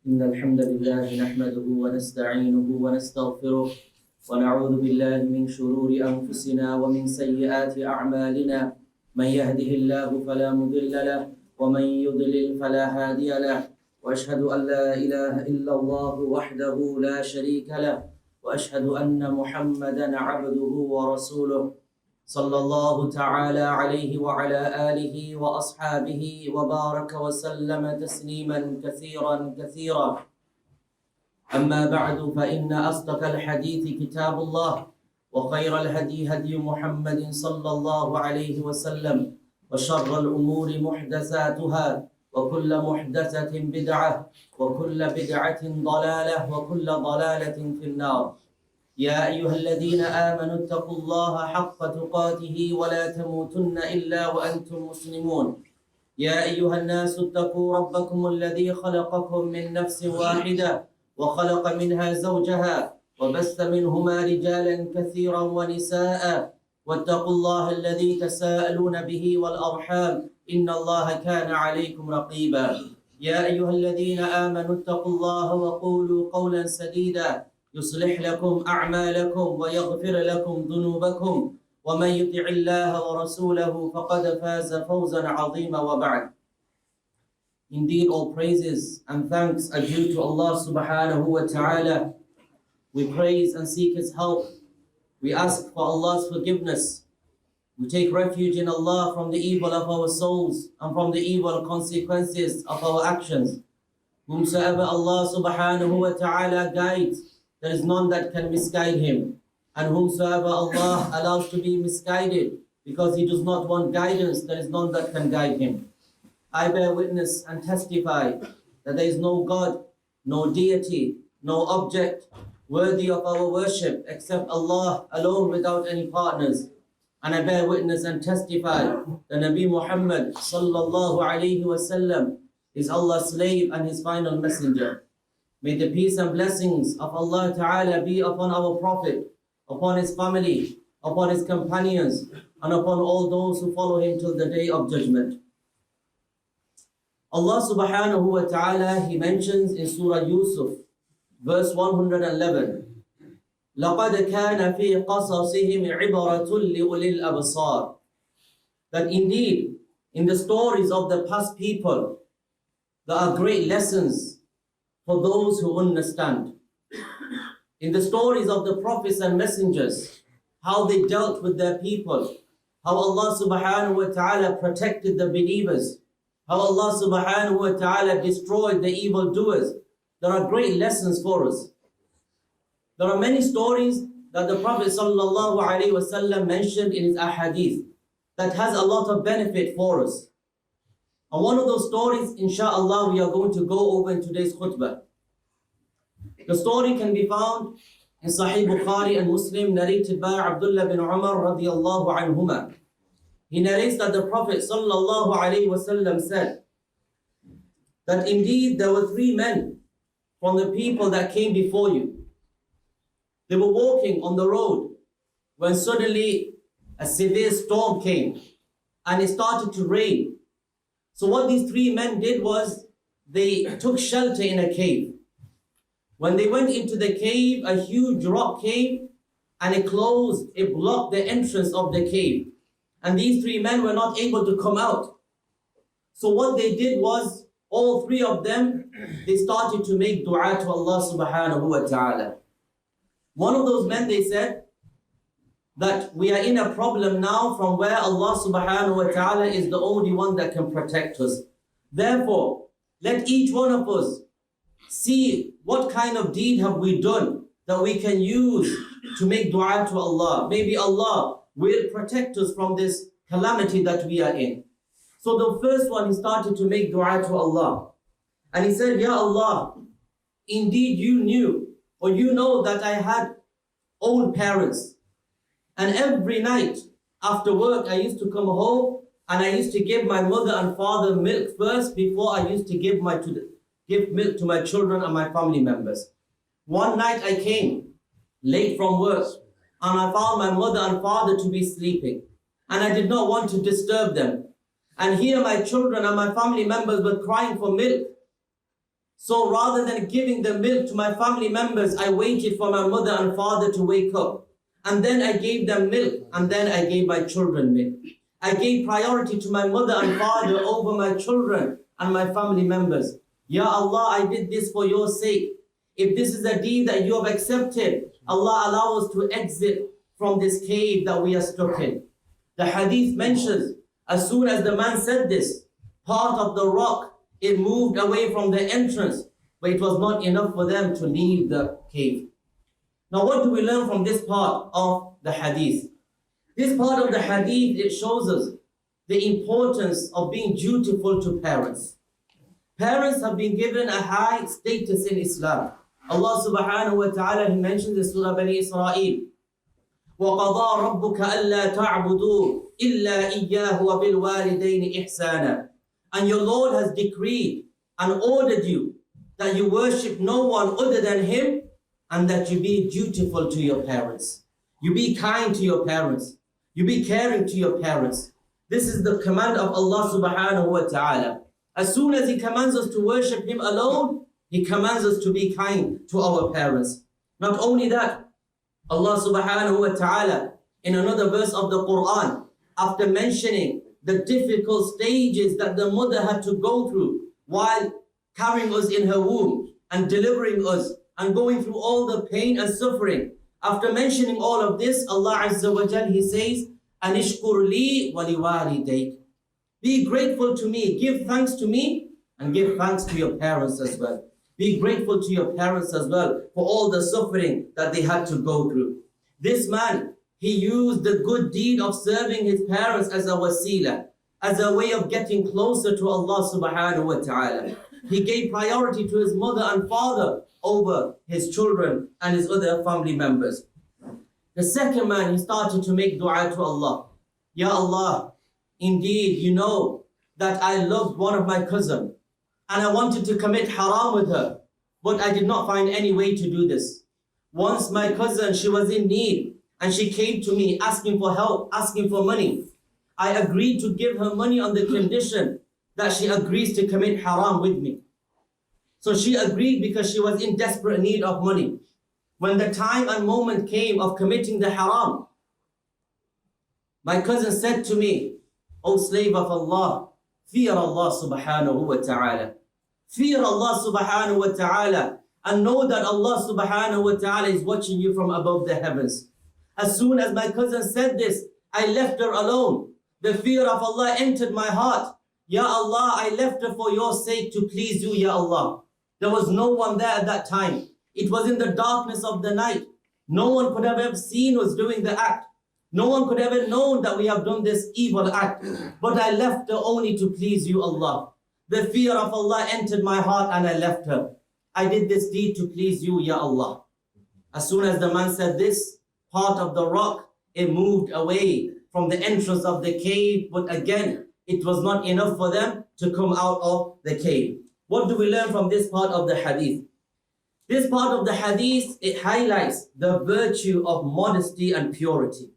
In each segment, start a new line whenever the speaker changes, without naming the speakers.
إن الحمد لله نحمده ونستعينه ونستغفره ونعوذ بالله من شرور أنفسنا ومن سيئات أعمالنا من يهده الله فلا مضل له ومن يضلل فلا هادي له وأشهد أن لا إله إلا الله وحده لا شريك له وأشهد أن محمدا عبده ورسوله صلى الله تعالى عليه وعلى آله وأصحابه وبارك وسلم تسليما كثيرا أما بعد فإن أصدق الحديث كتاب الله وخير الهدي هدي محمد صلى الله عليه وسلم وشر الأمور محدثاتها وكل محدثة بدعة وكل بدعة ضلالة وكل ضلالة في النار يا أيها الذين آمنوا اتقوا الله حق تقاته ولا تموتن إلا وأنتم مسلمون يا أيها الناس اتقوا ربكم الذي خلقكم من نفس واحدة وخلق منها زوجها وبث منهما رجالا كثيرا ونساء واتقوا الله الذي تساءلون به والأرحام إن الله كان عليكم رقيبا يا أيها الذين آمنوا اتقوا الله وقولوا قولا سديدا يصلح لكم أعمالكم ويغفر لكم ذنوبكم ومن يطع الله ورسوله فقد فاز فوزا عظيما وبعد. Indeed, all praises and thanks are due to Allah subhanahu wa ta'ala. We praise and seek His help. We ask for Allah's forgiveness. We take refuge in Allah from the evil of our souls and from the evil consequences of our actions. Whomsoever Allah subhanahu wa ta'ala guides, there is none that can misguide him. And whomsoever Allah allows to be misguided, because He does not want guidance, there is none that can guide him. I bear witness and testify that there is no God, no deity, no object worthy of our worship except Allah alone without any partners. And I bear witness and testify that Nabi Muhammad sallallahu alayhi wasallam is Allah's slave and His final messenger. May the peace and blessings of Allah Ta'ala be upon our Prophet, upon his family, upon his companions, and upon all those who follow him till the day of judgment. Allah Subhanahu wa Ta'ala, He mentions in Surah Yusuf, verse 111, لَقَدْ كَانَ فِي قَصَصِهِمْ عِبَرَةٌ لِأُولِي الْأَبْصَارِ. That indeed, in the stories of the past people, there are great lessons for those who understand. In the stories of the prophets and messengers, how they dealt with their people, how Allah subhanahu wa ta'ala protected the believers, how Allah subhanahu wa ta'ala destroyed the evildoers. There are great lessons for us. There are many stories that the Prophet sallallahu alaihi wasallam mentioned in his ahadith that has a lot of benefit for us. And one of those stories, inshallah, we are going to go over in today's khutbah. The story can be found in Sahih Bukhari and Muslim, narrated by Abdullah bin Umar radiyallahu anhuma. He narrates that the Prophet sallallahu alaihi wasallam said that indeed there were 3 men from the people that came before you. They were walking on the road when suddenly a severe storm came and it started to rain. So what these 3 men did was they took shelter in a cave. When they went into the cave, a huge rock came and it blocked the entrance of the cave. And these 3 men were not able to come out. So what they did was, all 3 of them, they started to make dua to Allah subhanahu wa ta'ala. One of those men, they said, that we are in a problem now from where Allah subhanahu wa ta'ala is the only one that can protect us. Therefore, let each one of us see what kind of deed have we done that we can use to make dua to Allah. Maybe Allah will protect us from this calamity that we are in. So the first one, he started to make dua to Allah. And he said, Ya Allah, indeed you knew, or you know that I had old parents. And every night after work, I used to come home and I used to give my mother and father milk first before I used to give milk to my children and my family members. One night I came late from work and I found my mother and father to be sleeping. And I did not want to disturb them. And here my children and my family members were crying for milk. So rather than giving the milk to my family members, I waited for my mother and father to wake up. And then I gave them milk, and then I gave my children milk. I gave priority to my mother and father over my children and my family members. Ya Allah, I did this for your sake. If this is a deed that you have accepted, Allah allow us to exit from this cave that we are stuck in. The hadith mentions, as soon as the man said this, part of the rock, it moved away from the entrance, but it was not enough for them to leave the cave. Now what do we learn from this part of the hadith? This part of the hadith, it shows us the importance of being dutiful to parents. Parents have been given a high status in Islam. Allah subhanahu wa ta'ala, He mentions in Surah Bani Israel, وَقَضَى رَبُّكَ أَلَّا تَعْبُدُوا إِلَّا إِيَّاهُ وَبِالْوَالِدَيْنِ إِحْسَانًا. And your Lord has decreed and ordered you that you worship no one other than Him, and that you be dutiful to your parents. You be kind to your parents. You be caring to your parents. This is the command of Allah subhanahu wa ta'ala. As soon as He commands us to worship Him alone, He commands us to be kind to our parents. Not only that, Allah subhanahu wa ta'ala, in another verse of the Qur'an, after mentioning the difficult stages that the mother had to go through while carrying us in her womb and delivering us and going through all the pain and suffering, after mentioning all of this, Allah Azza wa Jal, He says, Anishkur li wa liwalidayk. Be grateful to me, give thanks to me, and give thanks to your parents as well. Be grateful to your parents as well for all the suffering that they had to go through. This man, he used the good deed of serving his parents as a wasila, as a way of getting closer to Allah subhanahu wa ta'ala. He gave priority to his mother and father over his children and his other family members. The second man, he started to make dua to Allah. Ya Allah, indeed, you know that I loved one of my cousins and I wanted to commit haram with her, but I did not find any way to do this. Once my cousin, she was in need and she came to me asking for help, asking for money. I agreed to give her money on the condition that she agrees to commit haram with me. So she agreed because she was in desperate need of money. When the time and moment came of committing the haram, my cousin said to me, O slave of Allah, fear Allah subhanahu wa ta'ala. Fear Allah subhanahu wa ta'ala and know that Allah subhanahu wa ta'ala is watching you from above the heavens. As soon as my cousin said this, I left her alone. The fear of Allah entered my heart. Ya Allah, I left her for your sake to please you, Ya Allah. There was no one there at that time. It was in the darkness of the night. No one could have ever seen us doing the act. No one could have ever known that we have done this evil act. But I left her only to please you, Allah. The fear of Allah entered my heart and I left her. I did this deed to please you, Ya Allah. As soon as the man said this, part of the rock, it moved away from the entrance of the cave. But again, it was not enough for them to come out of the cave. What do we learn from this part of the hadith? This part of the hadith, it highlights the virtue of modesty and purity.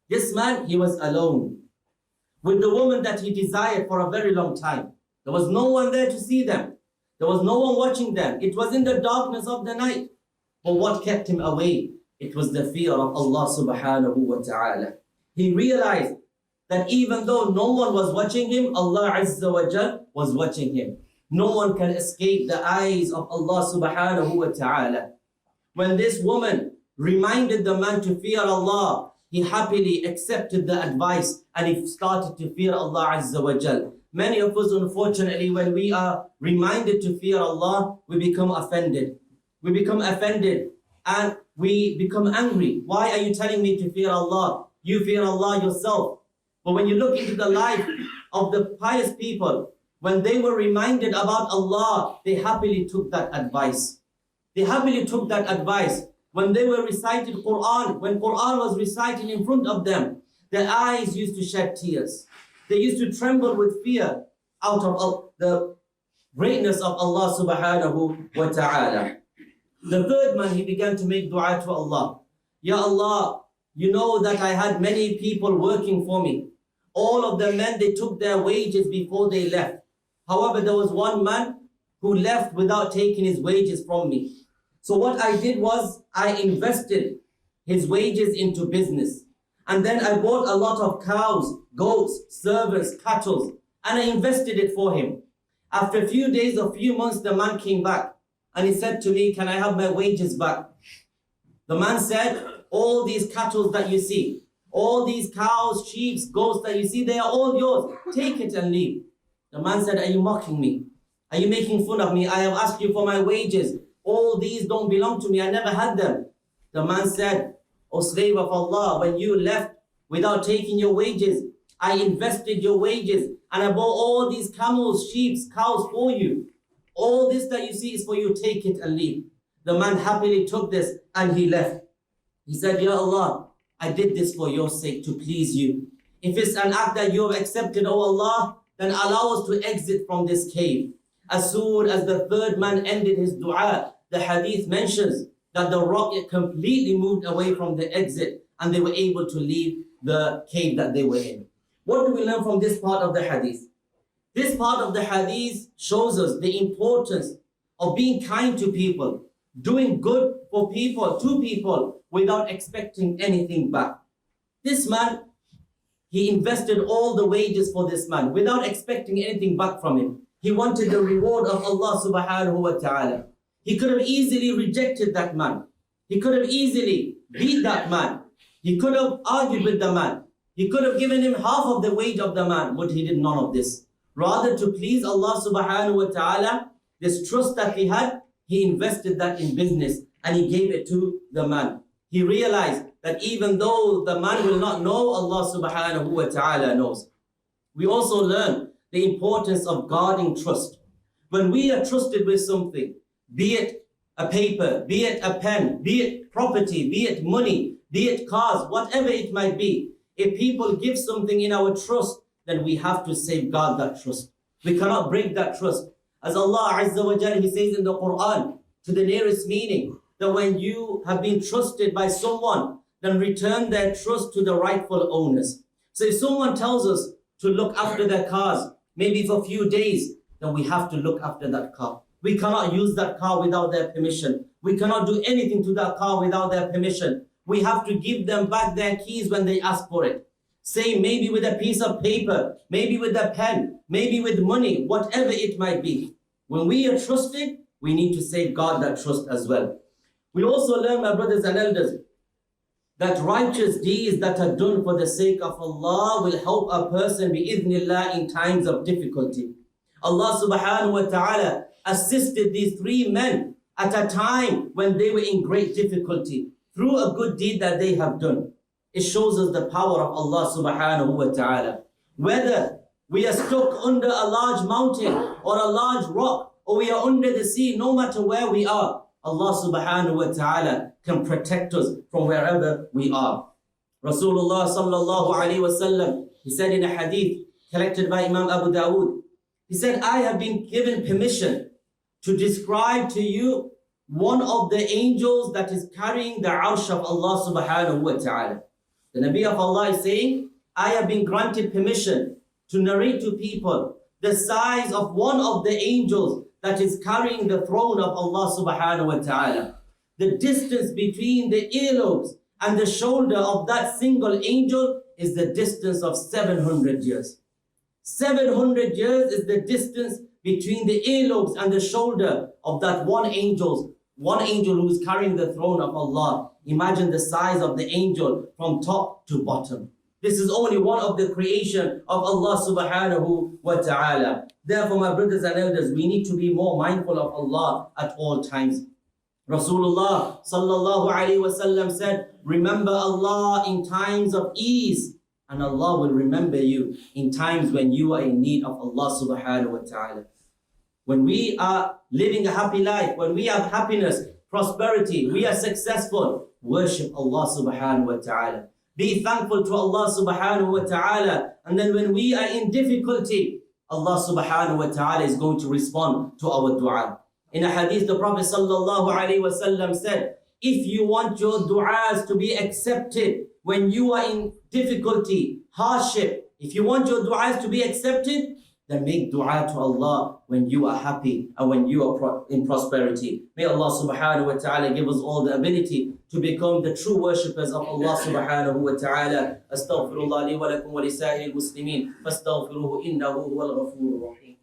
This man, he was alone with the woman that he desired for a very long time. There was no one there to see them. There was no one watching them. It was in the darkness of the night. But what kept him away? It was the fear of Allah subhanahu wa ta'ala. He realized that even though no one was watching him, Allah Azza wa Jal was watching him. No one can escape the eyes of Allah subhanahu wa ta'ala. When this woman reminded the man to fear Allah, he happily accepted the advice and he started to fear Allah Azza wa Jal. Many of us, unfortunately, when we are reminded to fear Allah, we become offended. We become offended and we become angry. Why are you telling me to fear Allah? You fear Allah yourself. But when you look into the life of the pious people, when they were reminded about Allah, they happily took that advice. They happily took that advice. When they were recited Qur'an, when Qur'an was recited in front of them, their eyes used to shed tears. They used to tremble with fear out of the greatness of Allah subhanahu wa ta'ala. The third man, he began to make dua to Allah. Ya Allah, you know that I had many people working for me. All of the men, they took their wages before they left. However, there was one man who left without taking his wages from me. So what I did was I invested his wages into business. And then I bought a lot of cows, goats, servants, cattle, and I invested it for him. After a few days or few months, the man came back and he said to me, can I have my wages back? The man said, all these cattle that you see, all these cows, sheep, goats that you see, they are all yours. Take it and leave. The man said, are you mocking me? Are you making fun of me? I have asked you for my wages. All these don't belong to me. I never had them. The man said, O slave of Allah, when you left without taking your wages, I invested your wages and I bought all these camels, sheep, cows for you. All this that you see is for you. Take it and leave. The man happily took this and he left. He said, Ya Allah, I did this for your sake, to please you. If it's an act that you have accepted, O Allah, then allow us to exit from this cave. As soon as the third man ended his dua, the hadith mentions that the rock completely moved away from the exit and they were able to leave the cave that they were in. What do we learn from this part of the hadith? This part of the hadith shows us the importance of being kind to people, doing good for people, to people, without expecting anything back. This man, he invested all the wages for this man without expecting anything back from him. He wanted the reward of Allah subhanahu wa ta'ala. He could have easily rejected that man. He could have easily beat that man. He could have argued with the man. He could have given him half of the wage of the man, but he did none of this. Rather, to please Allah subhanahu wa ta'ala, this trust that he had, he invested that in business and he gave it to the man. He realized that even though the man will not know, Allah subhanahu wa ta'ala knows. We also learn the importance of guarding trust. When we are trusted with something, be it a paper, be it a pen, be it property, be it money, be it cars, whatever it might be, if people give something in our trust, then we have to safeguard that trust. We cannot break that trust. As Allah Azza wa Jalla, He says in the Qur'an, to the nearest meaning, that when you have been trusted by someone, then return their trust to the rightful owners. So if someone tells us to look after their cars, maybe for a few days, then we have to look after that car. We cannot use that car without their permission. We cannot do anything to that car without their permission. We have to give them back their keys when they ask for it. Same, maybe with a piece of paper, maybe with a pen, maybe with money, whatever it might be. When we are trusted, we need to safeguard that trust as well. We also learn, my brothers and elders, that righteous deeds that are done for the sake of Allah will help a person bi'idhnillah in times of difficulty. Allah subhanahu wa ta'ala assisted these three men at a time when they were in great difficulty through a good deed that they have done. It shows us the power of Allah subhanahu wa ta'ala. Whether we are stuck under a large mountain or a large rock, or we are under the sea, no matter where we are, Allah subhanahu wa ta'ala can protect us from wherever we are. Rasulullah sallallahu alayhi wa sallam, he said in a hadith collected by Imam Abu Dawood, he said, I have been given permission to describe to you one of the angels that is carrying the arsh of Allah subhanahu wa ta'ala. The Nabi of Allah is saying, I have been granted permission to narrate to people the size of one of the angels that is carrying the throne of Allah subhanahu wa ta'ala. The distance between the earlobes and the shoulder of that single angel is the distance of 700 years. 700 years is the distance between the earlobes and the shoulder of that one angel who is carrying the throne of Allah. Imagine the size of the angel from top to bottom. This is only one of the creation of Allah subhanahu wa ta'ala. Therefore, my brothers and elders, we need to be more mindful of Allah at all times. Rasulullah sallallahu alayhi wa sallam said, remember Allah in times of ease, and Allah will remember you in times when you are in need of Allah subhanahu wa ta'ala. When we are living a happy life, when we have happiness, prosperity, we are successful, worship Allah subhanahu wa ta'ala. Be thankful to Allah subhanahu wa ta'ala. And then when we are in difficulty, Allah subhanahu wa ta'ala is going to respond to our dua. In a hadith, the Prophet sallallahu alayhi wa sallam said, if you want your du'as to be accepted when you are in difficulty, hardship, if you want your du'as to be accepted, then make dua to Allah when you are happy and when you are in prosperity. May Allah subhanahu wa ta'ala give us all the ability to become the true worshippers of Allah subhanahu wa ta'ala. Astaghfirullah li wa lakum wa li sa'iril muslimin. Fastaghfiruhu innahu huwal ghafurur rahim.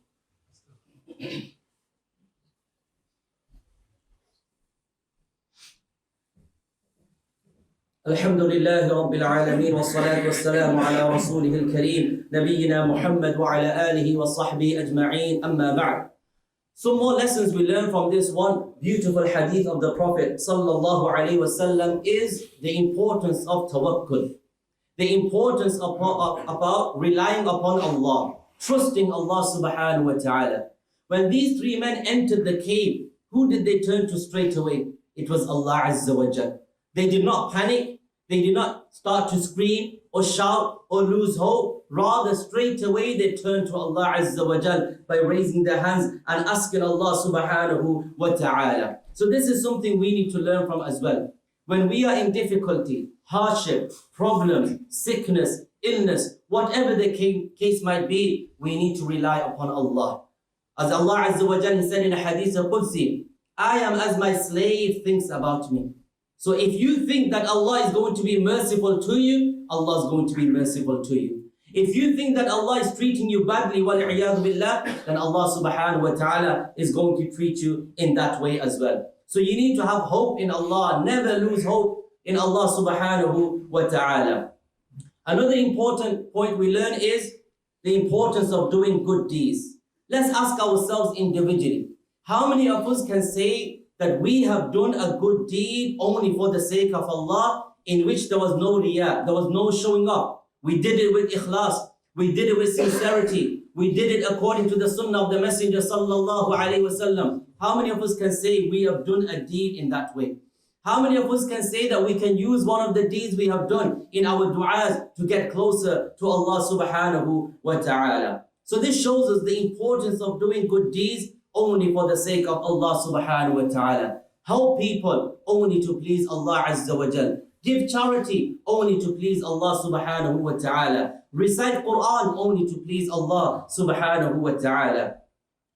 الحمد لله رب العالمين والصلاة والسلام على رسوله الكريم نبينا محمد وعلى آله وصحبه أجمعين أما بعد. Some more lessons we learn from this one beautiful hadith of the Prophet sallallahu alaihi wasallam is the importance of tawakkul, the importance about relying upon Allah, trusting Allah subhanahu wa ta'ala. When these three men entered the cave, who did they turn to straight away? It was Allah Azza wa Jal. They did not panic, they did not start to scream or shout or lose hope. Rather, straight away they turned to Allah Azza wa Jal by raising their hands and asking Allah subhanahu wa ta'ala. So this is something we need to learn from as well. When we are in difficulty, hardship, problems, sickness, illness, whatever the case might be, we need to rely upon Allah. As Allah Azza wa Jal said in a hadith al-Qudsi, I am as my slave thinks about me. So if you think that Allah is going to be merciful to you, Allah is going to be merciful to you. If you think that Allah is treating you badly, وَالْعِيَاذُ بِاللَّهِ, then Allah subhanahu wa ta'ala is going to treat you in that way as well. So you need to have hope in Allah. Never lose hope in Allah subhanahu wa ta'ala. Another important point we learn is the importance of doing good deeds. Let's ask ourselves individually. How many of us can say that we have done a good deed only for the sake of Allah, in which there was no riyah, there was no showing up? We did it with ikhlas, we did it with sincerity, we did it according to the sunnah of the Messenger sallallahu alaihi wasallam. How many of us can say we have done a deed in that way? How many of us can say that we can use one of the deeds we have done in our du'as to get closer to Allah subhanahu wa ta'ala? So this shows us the importance of doing good deeds only for the sake of Allah subhanahu wa ta'ala. Help people only to please Allah Azza wa Jal. Give charity only to please Allah subhanahu wa ta'ala. Recite Qur'an only to please Allah subhanahu wa ta'ala.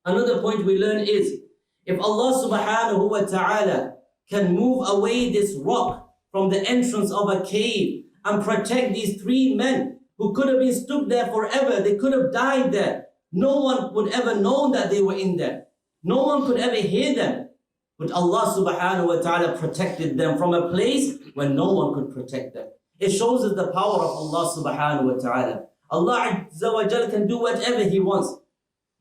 Another point we learn is, if Allah subhanahu wa ta'ala can move away this rock from the entrance of a cave and protect these three men who could have been stuck there forever, they could have died there. No one would ever know that they were in there. No one could ever hear them. But Allah subhanahu wa ta'ala protected them from a place where no one could protect them. It shows us the power of Allah subhanahu wa ta'ala. Allah Azza wa Jal can do whatever He wants.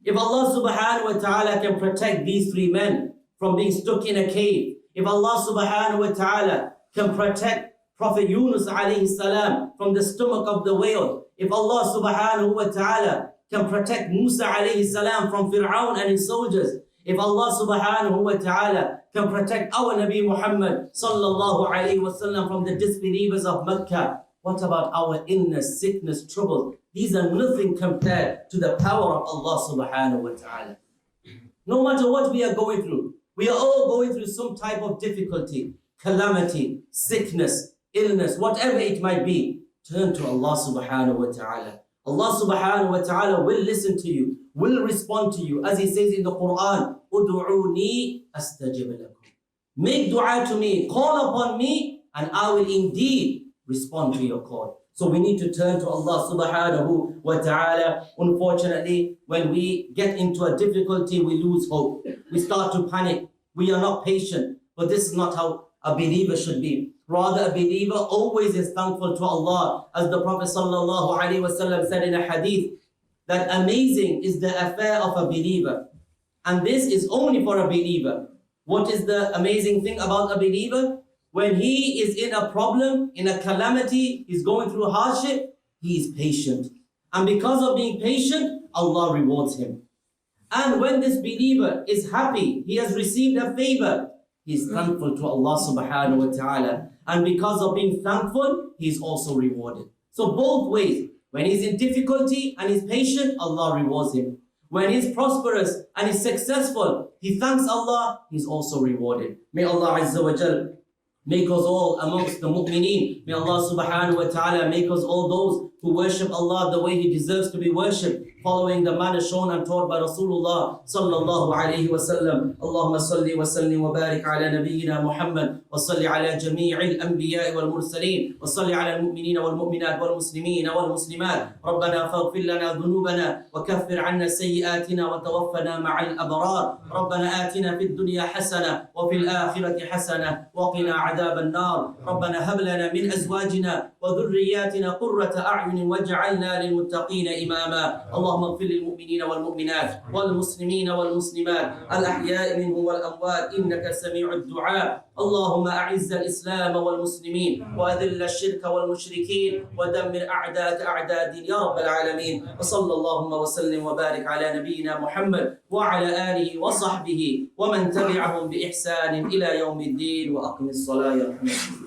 If Allah subhanahu wa ta'ala can protect these three men from being stuck in a cave, if Allah subhanahu wa ta'ala can protect Prophet Yunus alayhi salam from the stomach of the whale, if Allah subhanahu wa ta'ala can protect Musa alayhi salam from Fir'aun and his soldiers, if Allah subhanahu wa ta'ala can protect our Nabi Muhammad sallallahu alayhi wa sallam from the disbelievers of Mecca, what about our illness, sickness, trouble? These are nothing compared to the power of Allah subhanahu wa ta'ala. No matter what we are going through, we are all going through some type of difficulty, calamity, sickness, illness, whatever it might be. Turn to Allah subhanahu wa ta'ala. Allah subhanahu wa ta'ala will listen to you, will respond to you. As He says in the Qur'an, Udu'uni astajib lakum. Make dua to me, call upon me, and I will indeed respond to your call. So we need to turn to Allah subhanahu wa ta'ala. Unfortunately, when we get into a difficulty, we lose hope. We start to panic. We are not patient. But this is not how a believer should be. Rather, a believer always is thankful to Allah. As the Prophet sallallahu alaihi wasallam said in a hadith, that amazing is the affair of a believer. And this is only for a believer. What is the amazing thing about a believer? When he is in a problem, in a calamity, he's going through hardship, he is patient. And because of being patient, Allah rewards him. And when this believer is happy, he has received a favor, he is thankful to Allah subhanahu wa ta'ala. And because of being thankful, he is also rewarded. So both ways, when he's in difficulty and he's patient, Allah rewards him. When he's prosperous and he's successful, he thanks Allah, he's also rewarded. May Allah Azza wa Jal make us all amongst the mu'mineen. May Allah subhanahu wa ta'ala make us all those who worship Allah the way He deserves to be worshipped. following the manner shown and taught by Rasulullah sallallahu alayhi wa sallam. Allahumma salli wa sallim wa barik ala nabiyyina Muhammad wa salli ala jami'il anbiya'i wal mursaleen wa salli ala al-mu'minina wal mu'minat wal muslimina wal muslimat. Rabbana faghfir lana dhunubana wa kaffir 'anna sayyi'atina wa tawaffana ma'al abrar. Rabbana atina fid dunya hasana wa fil akhirati hasana wa qina 'adhaban nar. Rabbana hab lana min azwajina wa dhurriyyatina qurrata a'yunin waj'alna lil muttaqina imama. اللهم اغفر للمؤمنين والمؤمنات والمسلمين والمسلمات الأحياء منهم والأموات إنك سميع الدعاء. اللهم أعز الإسلام والمسلمين وأذل الشرك والمشركين ودمر أعداءك أعداء الدين يا رب العالمين. وصلى اللهم وسلم وبارك على نبينا محمد وعلى آله وصحبه ومن تبعهم بإحسان إلى يوم الدين. وأقم الصلاة يا رحمة الله.